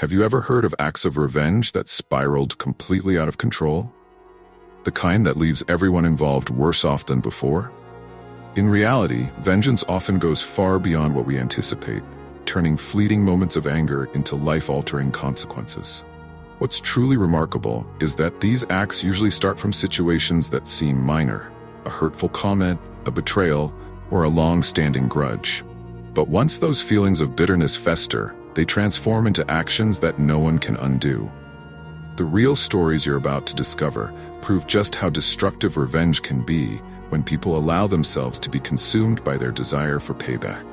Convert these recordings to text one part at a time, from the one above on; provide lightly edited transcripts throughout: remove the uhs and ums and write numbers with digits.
Have you ever heard of acts of revenge that spiraled completely out of control? The kind that leaves everyone involved worse off than before? In reality, vengeance often goes far beyond what we anticipate, turning fleeting moments of anger into life-altering consequences. What's truly remarkable is that these acts usually start from situations that seem minor: a hurtful comment, a betrayal, or a long-standing grudge. But once those feelings of bitterness fester, they transform into actions that no one can undo. The real stories you're about to discover prove just how destructive revenge can be when people allow themselves to be consumed by their desire for payback.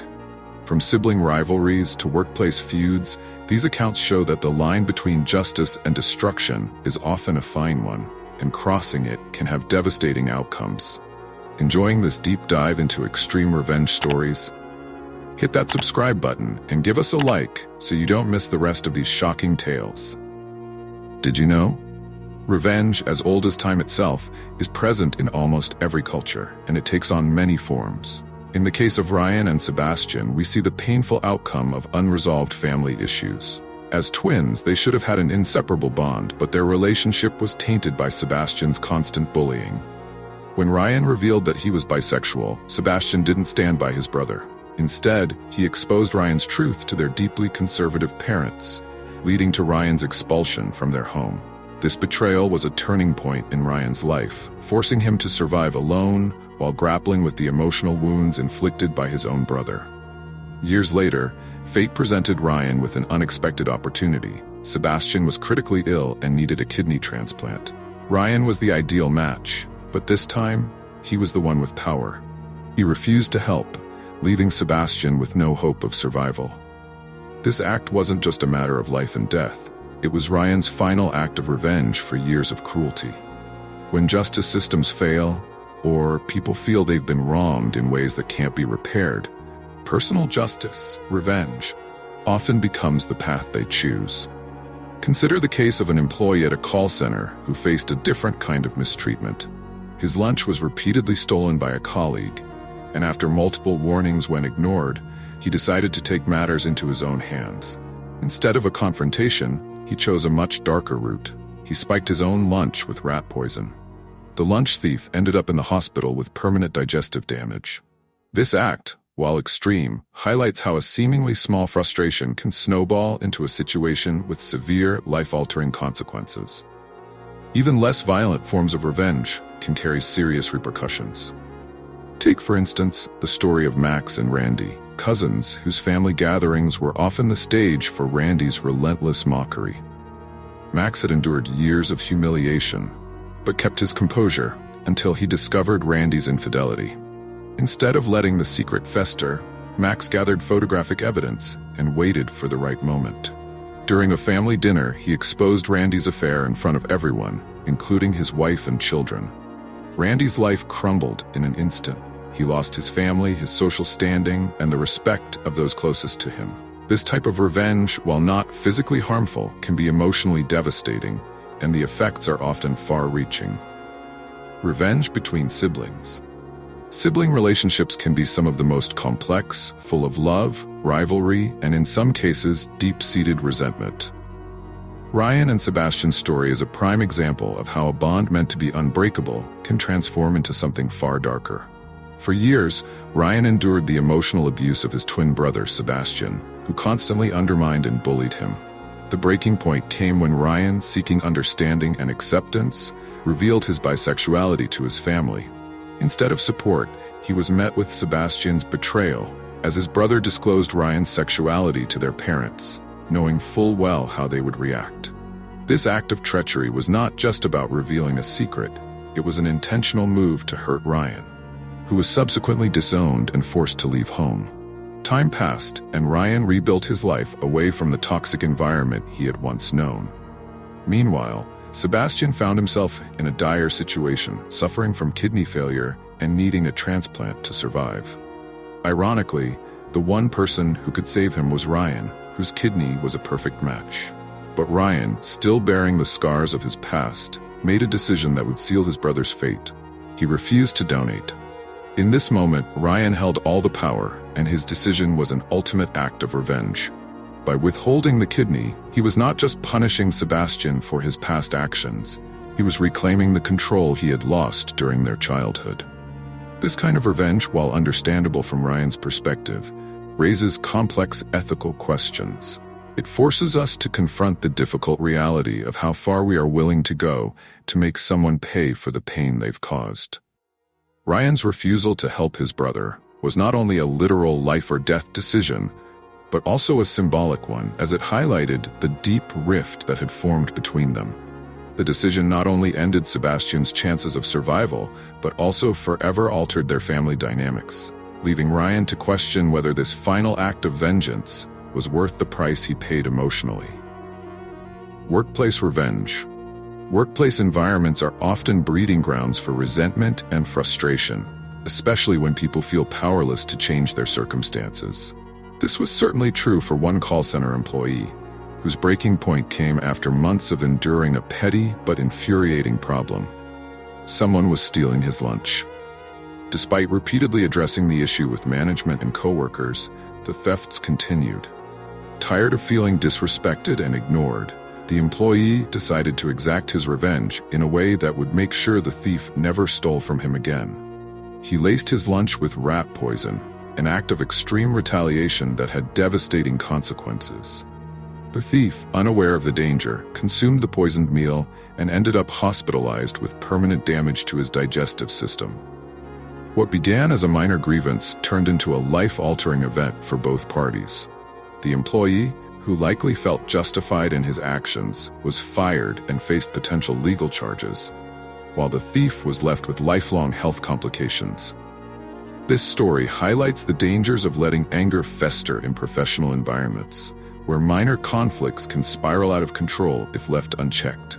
From sibling rivalries to workplace feuds, these accounts show that the line between justice and destruction is often a fine one, and crossing it can have devastating outcomes. Enjoying this deep dive into extreme revenge stories? Hit that subscribe button and give us a like so you don't miss the rest of these shocking tales. Did you know? Revenge, as old as time itself, is present in almost every culture, and it takes on many forms. In the case of Ryan and Sebastian, we see the painful outcome of unresolved family issues. As twins, they should have had an inseparable bond, but their relationship was tainted by Sebastian's constant bullying. When Ryan revealed that he was bisexual, Sebastian didn't stand by his brother. Instead, he exposed Ryan's truth to their deeply conservative parents, leading to Ryan's expulsion from their home. This betrayal was a turning point in Ryan's life, forcing him to survive alone while grappling with the emotional wounds inflicted by his own brother. Years later, fate presented Ryan with an unexpected opportunity. Sebastian was critically ill and needed a kidney transplant. Ryan was the ideal match, but this time, he was the one with power. He refused to help, leaving Sebastian with no hope of survival. This act wasn't just a matter of life and death. It was Ryan's final act of revenge for years of cruelty. When justice systems fail, or people feel they've been wronged in ways that can't be repaired, personal justice, revenge, often becomes the path they choose. Consider the case of an employee at a call center who faced a different kind of mistreatment. His lunch was repeatedly stolen by a colleague, and after multiple warnings went ignored, he decided to take matters into his own hands. Instead of a confrontation, he chose a much darker route. He spiked his own lunch with rat poison. The lunch thief ended up in the hospital with permanent digestive damage. This act, while extreme, highlights how a seemingly small frustration can snowball into a situation with severe, life-altering consequences. Even less violent forms of revenge can carry serious repercussions. Take, for instance, the story of Max and Randy, cousins whose family gatherings were often the stage for Randy's relentless mockery. Max had endured years of humiliation, but kept his composure until he discovered Randy's infidelity. Instead of letting the secret fester, Max gathered photographic evidence and waited for the right moment. During a family dinner, he exposed Randy's affair in front of everyone, including his wife and children. Randy's life crumbled in an instant. He lost his family, his social standing, and the respect of those closest to him. This type of revenge, while not physically harmful, can be emotionally devastating, and the effects are often far-reaching. Revenge between siblings. Sibling relationships can be some of the most complex, full of love, rivalry, and in some cases, deep-seated resentment. Ryan and Sebastian's story is a prime example of how a bond meant to be unbreakable can transform into something far darker. For years, Ryan endured the emotional abuse of his twin brother, Sebastian, who constantly undermined and bullied him. The breaking point came when Ryan, seeking understanding and acceptance, revealed his bisexuality to his family. Instead of support, he was met with Sebastian's betrayal, as his brother disclosed Ryan's sexuality to their parents, knowing full well how they would react. This act of treachery was not just about revealing a secret, it was an intentional move to hurt Ryan, who was subsequently disowned and forced to leave home. Time passed, and Ryan rebuilt his life away from the toxic environment he had once known. Meanwhile, Sebastian found himself in a dire situation, suffering from kidney failure and needing a transplant to survive. Ironically, the one person who could save him was Ryan, whose kidney was a perfect match. But Ryan, still bearing the scars of his past, made a decision that would seal his brother's fate. He refused to donate. In this moment, Ryan held all the power, and his decision was an ultimate act of revenge. By withholding the kidney, he was not just punishing Sebastian for his past actions, he was reclaiming the control he had lost during their childhood. This kind of revenge, while understandable from Ryan's perspective, raises complex ethical questions. It forces us to confront the difficult reality of how far we are willing to go to make someone pay for the pain they've caused. Ryan's refusal to help his brother was not only a literal life or death decision, but also a symbolic one, as it highlighted the deep rift that had formed between them. The decision not only ended Sebastian's chances of survival, but also forever altered their family dynamics, leaving Ryan to question whether this final act of vengeance was worth the price he paid emotionally. Workplace revenge. Workplace environments are often breeding grounds for resentment and frustration, especially when people feel powerless to change their circumstances. This was certainly true for one call center employee, whose breaking point came after months of enduring a petty but infuriating problem. Someone was stealing his lunch. Despite repeatedly addressing the issue with management and coworkers, the thefts continued. Tired of feeling disrespected and ignored, the employee decided to exact his revenge in a way that would make sure the thief never stole from him again. He laced his lunch with rat poison, an act of extreme retaliation that had devastating consequences. The thief, unaware of the danger, consumed the poisoned meal and ended up hospitalized with permanent damage to his digestive system. What began as a minor grievance turned into a life-altering event for both parties. The employee, who likely felt justified in his actions, was fired and faced potential legal charges, while the thief was left with lifelong health complications. This story highlights the dangers of letting anger fester in professional environments, where minor conflicts can spiral out of control if left unchecked.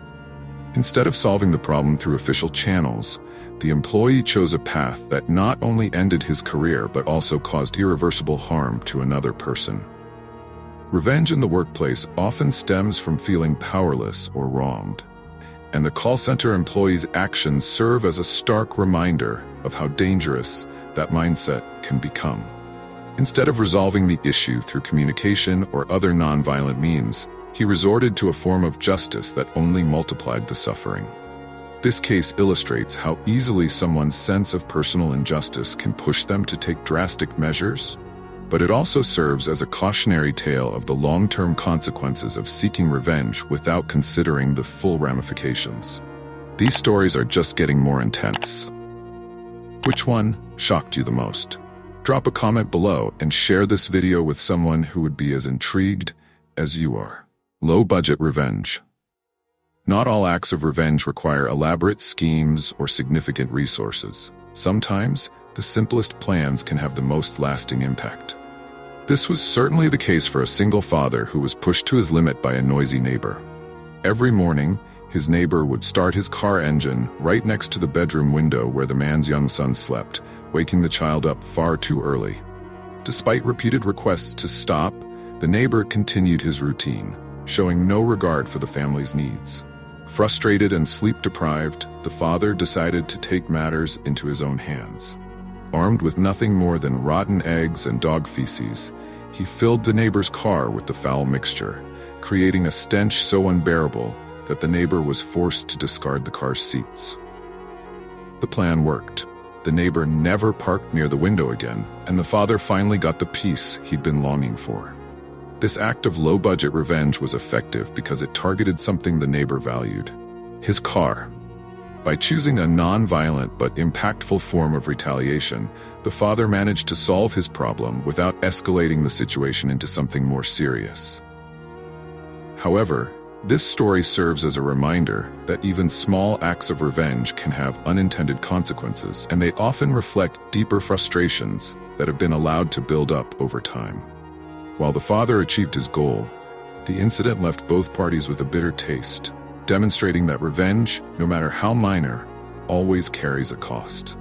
Instead of solving the problem through official channels, the employee chose a path that not only ended his career but also caused irreversible harm to another person. Revenge in the workplace often stems from feeling powerless or wronged, and the call center employee's actions serve as a stark reminder of how dangerous that mindset can become. Instead of resolving the issue through communication or other nonviolent means, he resorted to a form of justice that only multiplied the suffering. This case illustrates how easily someone's sense of personal injustice can push them to take drastic measures, but it also serves as a cautionary tale of the long-term consequences of seeking revenge without considering the full ramifications. These stories are just getting more intense. Which one shocked you the most? Drop a comment below and share this video with someone who would be as intrigued as you are. Low-budget revenge. Not all acts of revenge require elaborate schemes or significant resources. Sometimes, the simplest plans can have the most lasting impact. This was certainly the case for a single father who was pushed to his limit by a noisy neighbor. Every morning, his neighbor would start his car engine right next to the bedroom window where the man's young son slept, waking the child up far too early. Despite repeated requests to stop, the neighbor continued his routine, showing no regard for the family's needs. Frustrated and sleep-deprived, the father decided to take matters into his own hands. Armed with nothing more than rotten eggs and dog feces, he filled the neighbor's car with the foul mixture, creating a stench so unbearable that the neighbor was forced to discard the car's seats. The plan worked. The neighbor never parked near the window again, and the father finally got the peace he'd been longing for. This act of low-budget revenge was effective because it targeted something the neighbor valued: his car. By choosing a non-violent but impactful form of retaliation, the father managed to solve his problem without escalating the situation into something more serious. However, this story serves as a reminder that even small acts of revenge can have unintended consequences, and they often reflect deeper frustrations that have been allowed to build up over time. While the father achieved his goal, the incident left both parties with a bitter taste, demonstrating that revenge, no matter how minor, always carries a cost.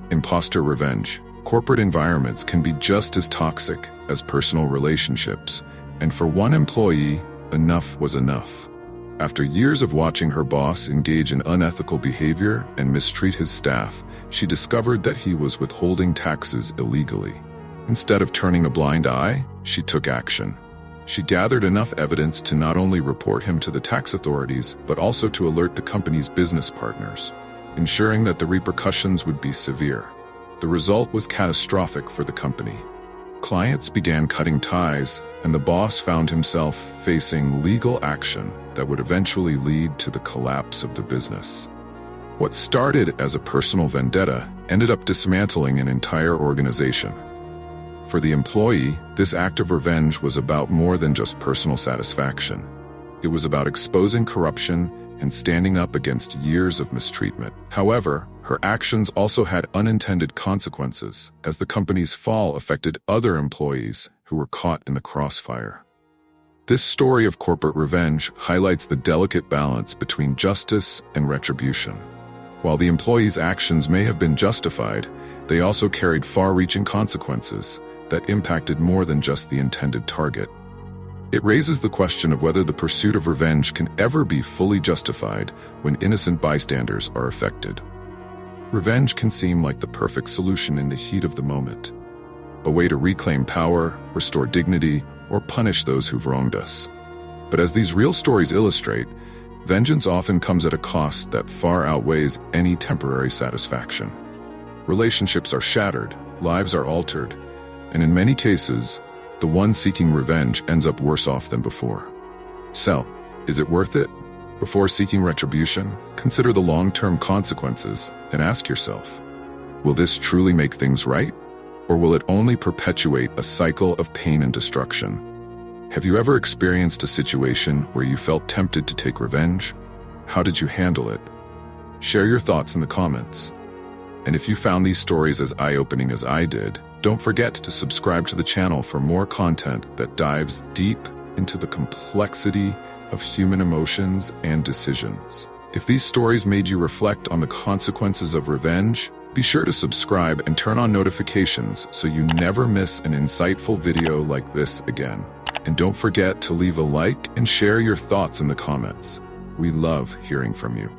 Imposter revenge. Corporate environments can be just as toxic as personal relationships, and for one employee, enough was enough. After years of watching her boss engage in unethical behavior and mistreat his staff, she discovered that he was withholding taxes illegally. Instead of turning a blind eye, she took action. She gathered enough evidence to not only report him to the tax authorities, but also to alert the company's business partners, ensuring that the repercussions would be severe. The result was catastrophic for the company. Clients began cutting ties, and the boss found himself facing legal action that would eventually lead to the collapse of the business. What started as a personal vendetta ended up dismantling an entire organization. For the employee, this act of revenge was about more than just personal satisfaction. It was about exposing corruption and standing up against years of mistreatment. However, her actions also had unintended consequences, as the company's fall affected other employees who were caught in the crossfire. This story of corporate revenge highlights the delicate balance between justice and retribution. While the employee's actions may have been justified, they also carried far-reaching consequences that impacted more than just the intended target. It raises the question of whether the pursuit of revenge can ever be fully justified when innocent bystanders are affected. Revenge can seem like the perfect solution in the heat of the moment, a way to reclaim power, restore dignity, or punish those who've wronged us. But as these real stories illustrate, vengeance often comes at a cost that far outweighs any temporary satisfaction. Relationships are shattered, lives are altered, and in many cases, the one seeking revenge ends up worse off than before. So, is it worth it? Before seeking retribution, consider the long-term consequences and ask yourself, will this truly make things right? Or will it only perpetuate a cycle of pain and destruction? Have you ever experienced a situation where you felt tempted to take revenge? How did you handle it? Share your thoughts in the comments. And if you found these stories as eye-opening as I did, don't forget to subscribe to the channel for more content that dives deep into the complexity of human emotions and decisions. If these stories made you reflect on the consequences of revenge, be sure to subscribe and turn on notifications so you never miss an insightful video like this again. And don't forget to leave a like and share your thoughts in the comments. We love hearing from you.